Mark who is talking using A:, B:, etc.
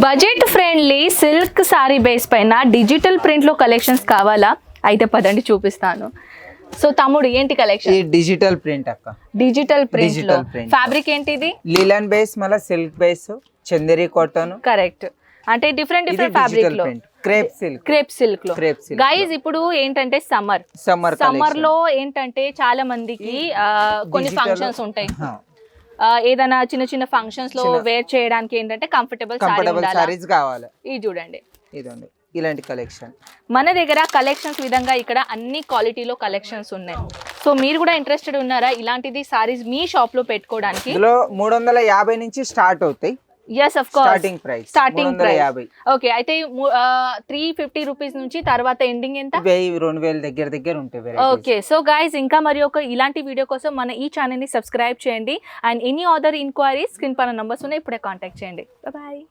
A: Budget friendly silk sorry base పైన digital print లో collections కావాలా? అయితే పదండి చూపిస్తాను. సో తమ్ముడు ఏంటి కలెక్షన్?
B: ఈ డిజిటల్ ప్రింట్ అక్క.
A: డిజిటల్ ప్రింట్ లో
B: Digital print.
A: ఫ్యాబ్రిక్ ఏంటిది?
B: లిలన్ బేస్ మళ్ళీ silk base, Chanderi cotton.
A: Correct. అంటే డిఫరెంట్ ఫ్యాబ్రిక్ లో
B: క్రేప్ సిల్క్.
A: క్రేప్ సిల్క్ లో
B: క్రేప్ సిల్క్
A: గైస్ ఇప్పుడు ఏంటంటే సమ్మర్ లో ఏంటంటే చాలా మందికి కొన్ని ఫంక్షన్స్ ఉంటాయి. ఏదైనా చిన్న చిన్న ఫంక్షన్స్ లో వేర్ చేయడానికి ఏంటంటే కంఫర్టబుల్
B: సారీస్ కావాలి.
A: ఇది చూడండి,
B: ఇదండి ఇలాంటి కలెక్షన్
A: మన దగ్గర కలెక్షన్స్ విధంగా ఇక్కడ అన్ని క్వాలిటీలో కలెక్షన్స్ ఉన్నాయి. సో మీరు కూడా ఇంట్రెస్టెడ్ ఉన్నారా ఇలాంటిది సారీస్ మీ షాప్ లో పెట్టుకోవడానికి?
B: ఇందులో 350 నుంచి స్టార్ట్ అవుతాయి.
A: yes of course
B: starting price
A: okay. అయితే 350 రూపీస్ నుంచి తర్వాత ఎండింగ్ ఎంత?
B: 1000-2000 దగ్గర ఉంటాయి.
A: ఓకే. సో గైస్ ఇంకా మరి ఒక ఇలాంటి వీడియో కోసం మన ఈ ఛానల్ ని సబ్స్క్రైబ్ చేయండి. అండ్ ఎనీ అదర్ ఇన్క్వైరీస్ స్క్రీన్ పైన నంబర్స్ ఉన్నాయి, ఇప్పుడే కాంటాక్ట్ చేయండి. బాయ్.